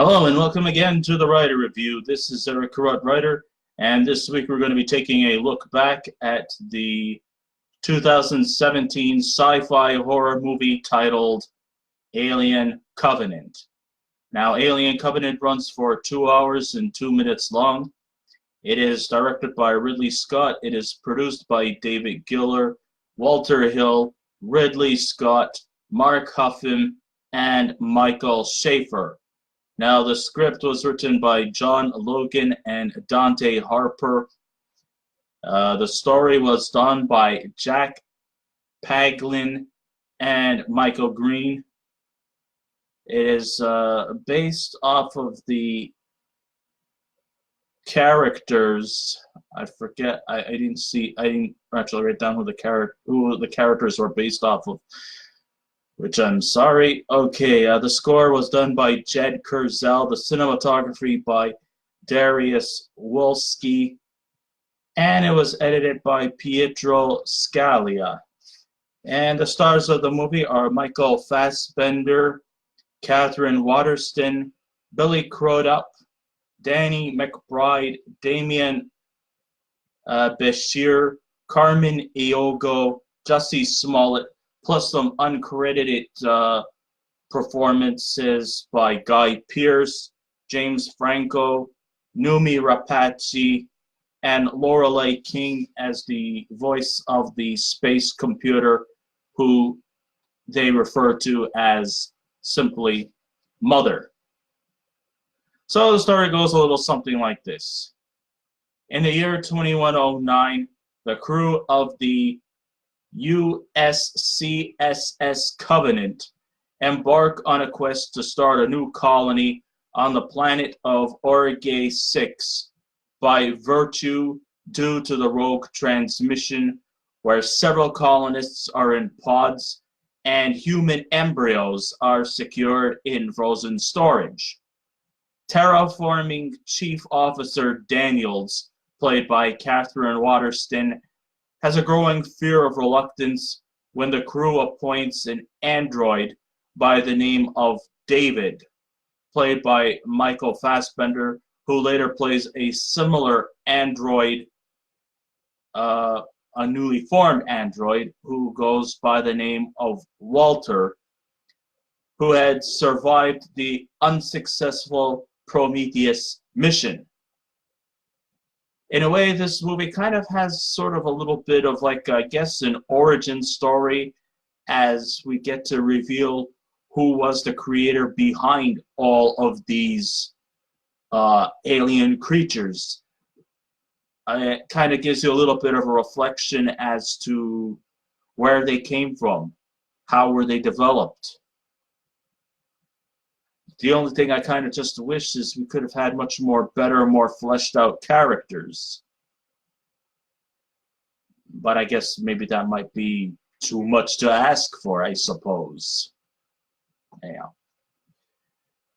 Hello and welcome again to the Writer Review. This is Eric Crudup, writer, and this week we're going to be taking a look back at the 2017 sci-fi horror movie titled Alien Covenant. Now, Alien Covenant runs for 2 hours and 2 minutes long. It is directed by Ridley Scott. It is produced by David Giller, Walter Hill, Ridley Scott, Mark Huffman, and Michael Schaefer. Now, the script was written by John Logan and Dante Harper. The story was done by Jack Paglin and Michael Green. It is based off of the characters. I forget. I didn't actually write down who the characters were based off of, which I'm sorry. Okay, the score was done by Jed Kurzel, the cinematography by Darius Wolski, and it was edited by Pietro Scalia. And the stars of the movie are Michael Fassbender, Katherine Waterston, Billy Crudup, Danny McBride, Damien Bechir, Carmen Ejogo, Jussie Smollet, plus some uncredited performances by Guy Pearce, James Franco, Noomi Rapace, and Lorelei King as the voice of the space computer, who they refer to as simply Mother. So the story goes a little something like this. In the year 2109, the crew of the USCSS Covenant embark on a quest to start a new colony on the planet of Origay 6 by virtue due to the rogue transmission, where several colonists are in pods and human embryos are secured in frozen storage. Terraforming Chief Officer Daniels, played by Katherine Waterston, has a growing fear of reluctance when the crew appoints an android by the name of David, played by Michael Fassbender, who later plays a similar android, a newly formed android, who goes by the name of Walter, who had survived the unsuccessful Prometheus mission. In a way, this movie kind of has sort of a little bit of, like, I guess, an origin story, as we get to reveal who was the creator behind all of these alien creatures. It kind of gives you a little bit of a reflection as to where they came from, how were they developed. The only thing I kind of just wish is we could have had much more better, more fleshed out characters. But I guess maybe that might be too much to ask for, I suppose. Yeah.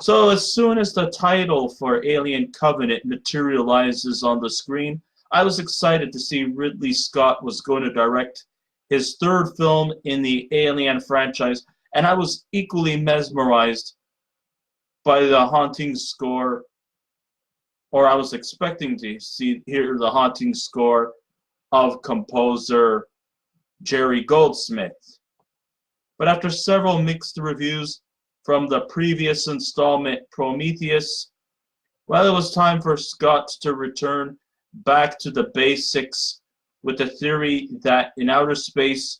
So as soon as the title for Alien Covenant materializes on the screen, I was excited to see Ridley Scott was going to direct his third film in the Alien franchise, and I was equally mesmerized by the haunting score, or I was expecting to hear the haunting score of composer Jerry Goldsmith. But after several mixed reviews from the previous installment, Prometheus, well, it was time for Scott to return back to the basics with the theory that in outer space,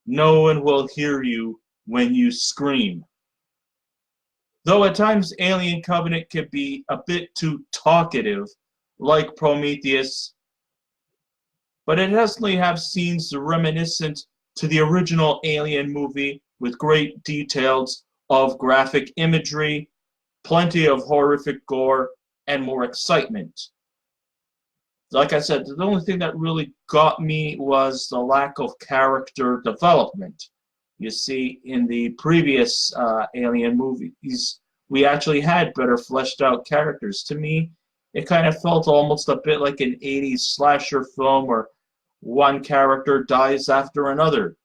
no one will hear you when you scream. Though at times Alien Covenant could be a bit too talkative, like Prometheus, but it definitely have scenes reminiscent to the original Alien movie, with great details of graphic imagery, plenty of horrific gore, and more excitement. Like I said, the only thing that really got me was the lack of character development. You see, in the previous Alien movies, we actually had better fleshed out characters. To me, it kind of felt almost a bit like an 80s slasher film where one character dies after another.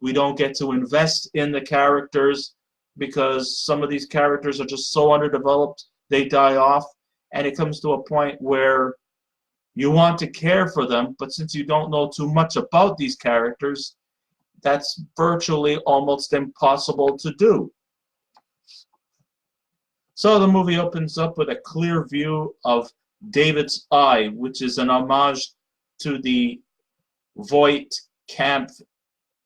We don't get to invest in the characters because some of these characters are just so underdeveloped they die off, and it comes to a point where you want to care for them, but since you don't know too much about these characters, that's virtually almost impossible to do. So the movie opens up with a clear view of David's eye, which is an homage to the Voight Kampf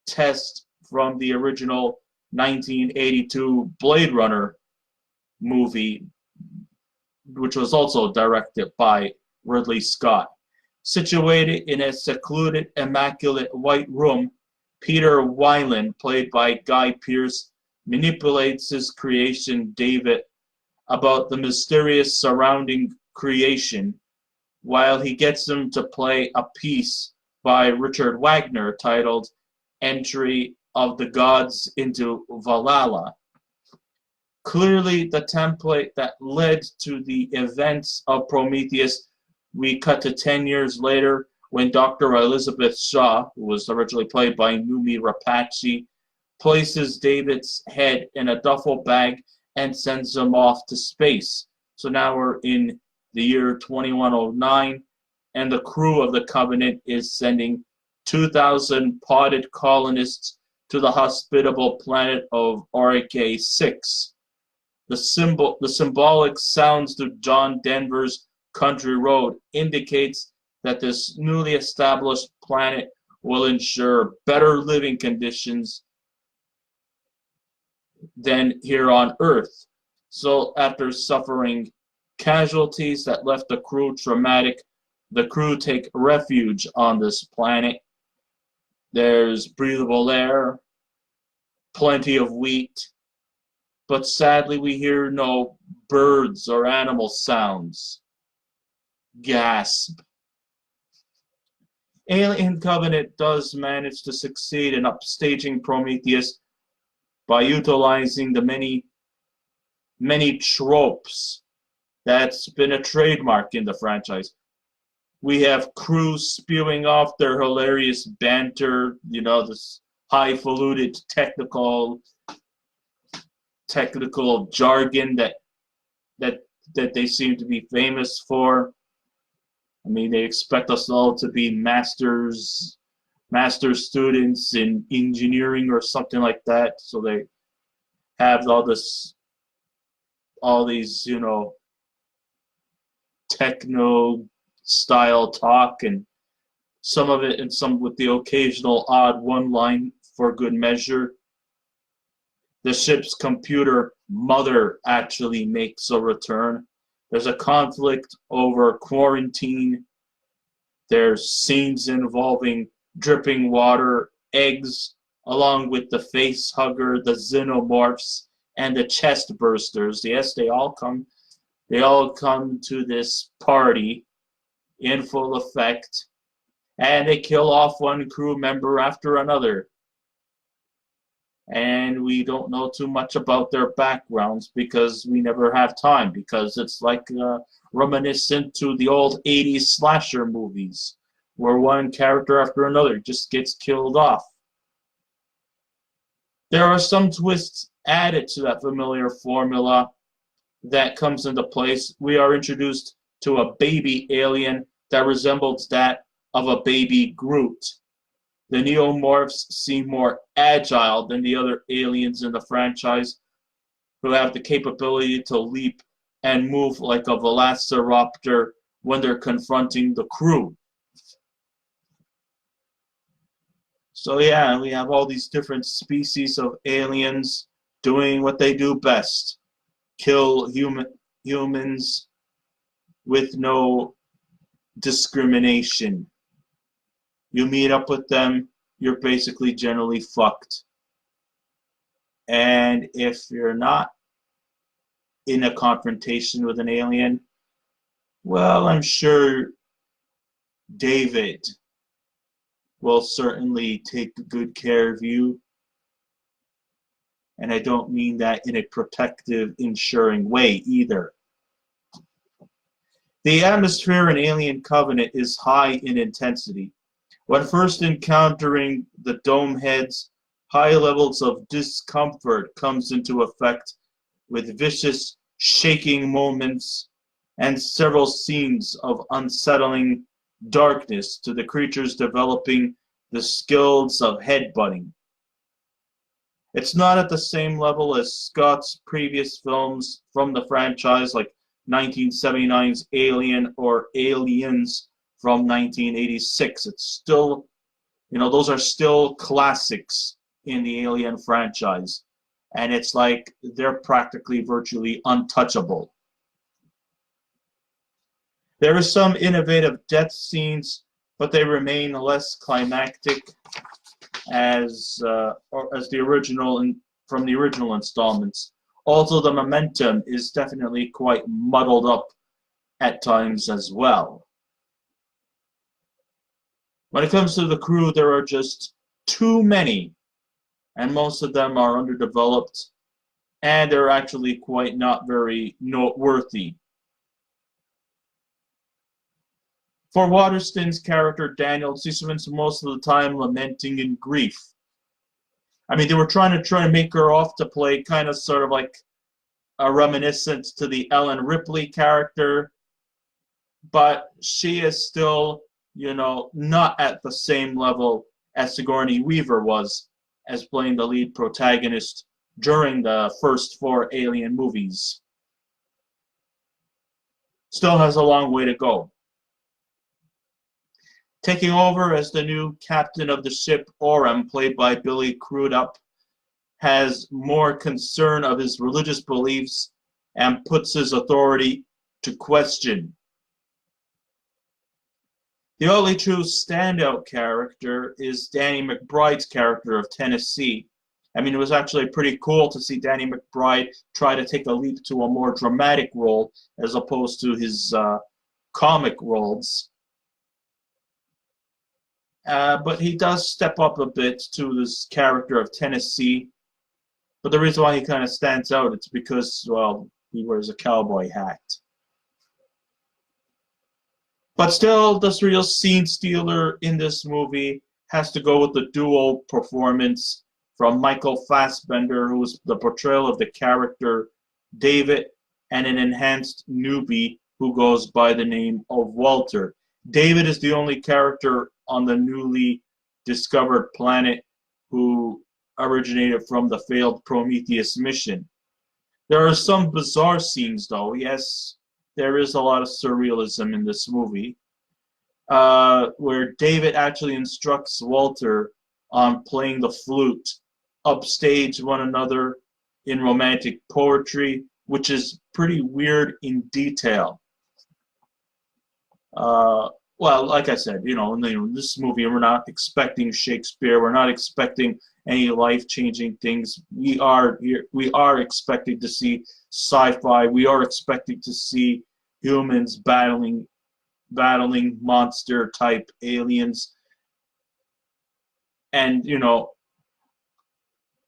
test from the original 1982 Blade Runner movie, which was also directed by Ridley Scott. Situated in a secluded, immaculate white room, Peter Weiland, played by Guy Pearce, manipulates his creation, David, about the mysterious surrounding creation, while he gets him to play a piece by Richard Wagner titled Entry of the Gods into Valhalla. Clearly the template that led to the events of Prometheus. We cut to 10 years later when Dr. Elizabeth Shaw, who was originally played by Noomi Rapace, places David's head in a duffel bag and sends him off to space. So now we're in the year 2109, and the crew of the Covenant is sending 2,000 potted colonists to the hospitable planet of RK-6. The symbolic sounds to John Denver's Country Road indicates that this newly established planet will ensure better living conditions than here on Earth. So after suffering casualties that left the crew traumatic, the crew take refuge on this planet. There's breathable air, plenty of wheat, but sadly we hear no birds or animal sounds. Gasp. Alien Covenant does manage to succeed in upstaging Prometheus by utilizing the many tropes that's been a trademark in the franchise. We have crews spewing off their hilarious banter, this highfalutin technical jargon that they seem to be famous for. I mean, they expect us all to be master students in engineering or something like that. So they have all these, techno style talk, and some of it, and some with the occasional odd one line for good measure. The ship's computer mother actually makes a return. There's a conflict over quarantine. There's scenes involving dripping water, eggs, along with the face hugger, the xenomorphs, and the chest bursters. Yes, they all come to this party in full effect, and they kill off one crew member after another. And we don't know too much about their backgrounds because we never have time, because it's like reminiscent to the old 80s slasher movies where one character after another just gets killed off. There are some twists added to that familiar formula that comes into place. We are introduced to a baby alien that resembles that of a baby Groot. The neomorphs seem more agile than the other aliens in the franchise, who have the capability to leap and move like a velociraptor when they're confronting the crew. So yeah, we have all these different species of aliens doing what they do best: kill humans with no discrimination. You meet up with them, you're basically generally fucked. And if you're not in a confrontation with an alien, well, I'm sure David will certainly take good care of you. And I don't mean that in a protective, ensuring way either. The atmosphere in Alien Covenant is high in intensity. When first encountering the dome heads, high levels of discomfort comes into effect with vicious shaking moments, and several scenes of unsettling darkness to the creatures developing the skills of headbutting. It's not at the same level as Scott's previous films from the franchise, like 1979's Alien or Aliens from 1986. It's still, those are still classics in the Alien franchise. And it's like they're practically virtually untouchable. There are some innovative death scenes, but they remain less climactic as the original from the original installments. Also, the momentum is definitely quite muddled up at times as well. When it comes to the crew, there are just too many, and most of them are underdeveloped, and they're actually quite not very noteworthy. For Waterston's character, Daniel, she spends most of the time lamenting in grief. I mean, they were trying to make her off to play kind of sort of like a reminiscence to the Ellen Ripley character, but she is still, not at the same level as Sigourney Weaver was as playing the lead protagonist during the first 4 Alien movies. Still has a long way to go. Taking over as the new captain of the ship, Orem, played by Billy Crudup, has more concern of his religious beliefs and puts his authority to question. The only true standout character is Danny McBride's character of Tennessee. I mean, it was actually pretty cool to see Danny McBride try to take a leap to a more dramatic role as opposed to his comic roles. But he does step up a bit to this character of Tennessee. But the reason why he kind of stands out, it's because, well, he wears a cowboy hat. But still, the real scene stealer in this movie has to go with the duo performance from Michael Fassbender, who was the portrayal of the character David, and an enhanced Noomi who goes by the name of Walter. David is the only character on the newly discovered planet who originated from the failed Prometheus mission. There are some bizarre scenes, though. Yes, there is a lot of surrealism in this movie, where David actually instructs Walter on playing the flute, upstage one another in romantic poetry, which is pretty weird in detail. Well, like I said, in this movie, we're not expecting Shakespeare. We're not expecting any life-changing things. We are expecting to see sci-fi. We are expecting to see humans battling monster-type aliens. And,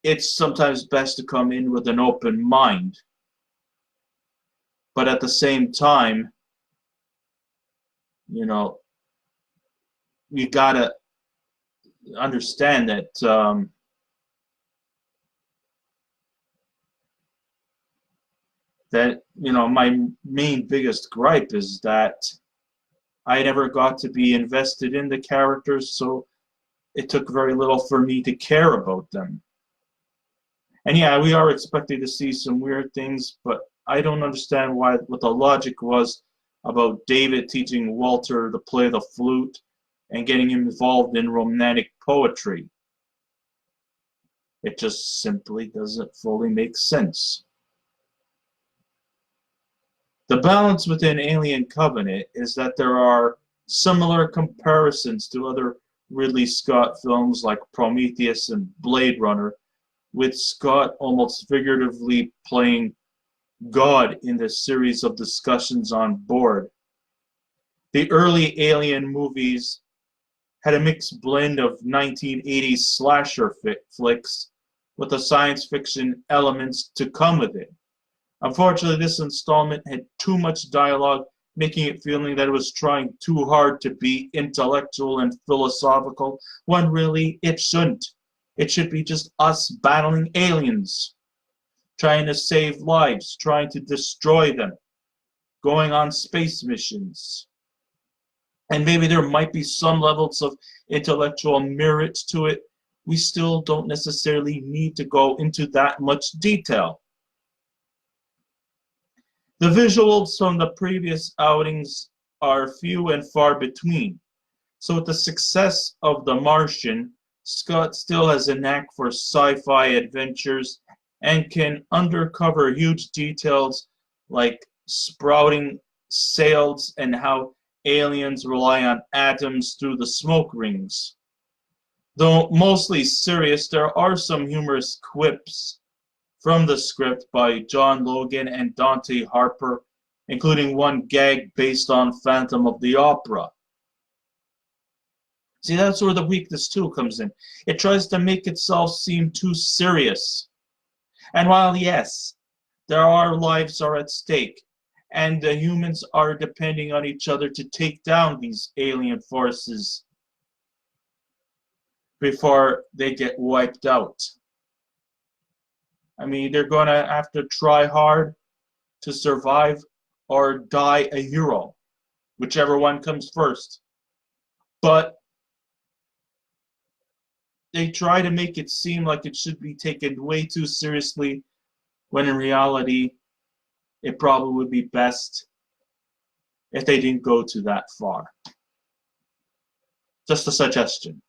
it's sometimes best to come in with an open mind. But at the same time, you gotta understand that my main biggest gripe is that I never got to be invested in the characters, so it took very little for me to care about them. And yeah, we are expecting to see some weird things, but I don't understand what the logic was about David teaching Walter to play the flute and getting him involved in romantic poetry. It just simply doesn't fully make sense. The balance within Alien Covenant is that there are similar comparisons to other Ridley Scott films like Prometheus and Blade Runner, with Scott almost figuratively playing God in this series of discussions on board. The early Alien movies had a mixed blend of 1980s slasher flicks with the science fiction elements to come with it. Unfortunately, this installment had too much dialogue, making it feeling that it was trying too hard to be intellectual and philosophical, when really it shouldn't. It should be just us battling aliens. trying to save lives, trying to destroy them, going on space missions. And maybe there might be some levels of intellectual merit to it. We still don't necessarily need to go into that much detail. The visuals from the previous outings are few and far between. So with the success of The Martian, Scott still has a knack for sci-fi adventures and can undercover huge details like sprouting sails and how aliens rely on atoms through the smoke rings. Though mostly serious, there are some humorous quips from the script by John Logan and Dante Harper, including one gag based on Phantom of the Opera. See, that's where the weakness too comes in. It tries to make itself seem too serious. And while, yes, lives are at stake, and the humans are depending on each other to take down these alien forces before they get wiped out. I mean, they're going to have to try hard to survive or die a hero, whichever one comes first. But they try to make it seem like it should be taken way too seriously, when in reality, it probably would be best if they didn't go to that far. Just a suggestion.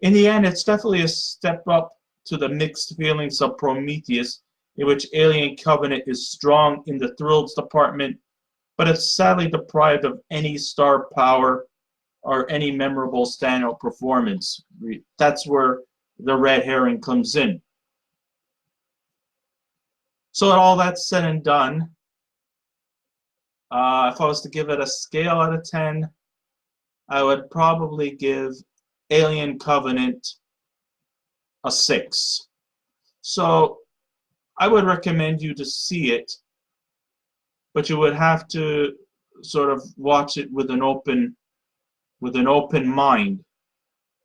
In the end, it's definitely a step up to the mixed feelings of Prometheus, in which Alien Covenant is strong in the thrills department, but it's sadly deprived of any star power or any memorable standout performance. That's where the red herring comes in. So all that said and done, if I was to give it a scale out of 10, I would probably give Alien Covenant a 6. So I would recommend you to see it, but you would have to sort of watch it with an open mind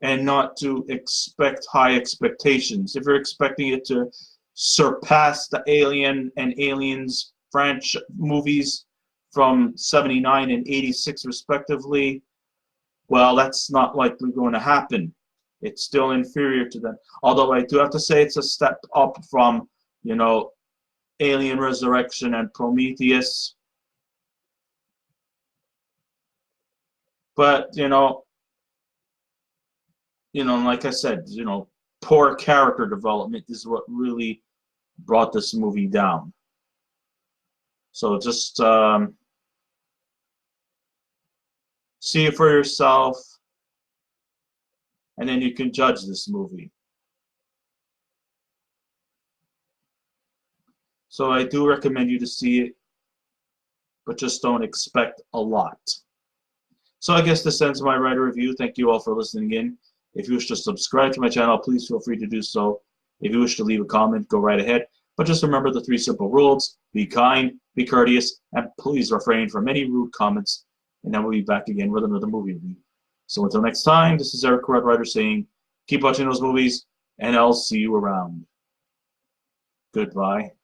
and not to expect high expectations. If you're expecting it to surpass the Alien and Aliens franchise movies from 79 and 86 respectively, well, that's not likely going to happen. It's still inferior to them. Although I do have to say it's a step up from, Alien Resurrection and Prometheus. But, like I said, poor character development is what really brought this movie down. So just see it for yourself, and then you can judge this movie. So I do recommend you to see it, but just don't expect a lot. So I guess this ends my writer review. Thank you all for listening in. If you wish to subscribe to my channel, please feel free to do so. If you wish to leave a comment, go right ahead. But just remember the 3 simple rules: be kind, be courteous, and please refrain from any rude comments. And then we'll be back again with another movie review. So until next time, this is Eric Red Writer saying, keep watching those movies, and I'll see you around. Goodbye.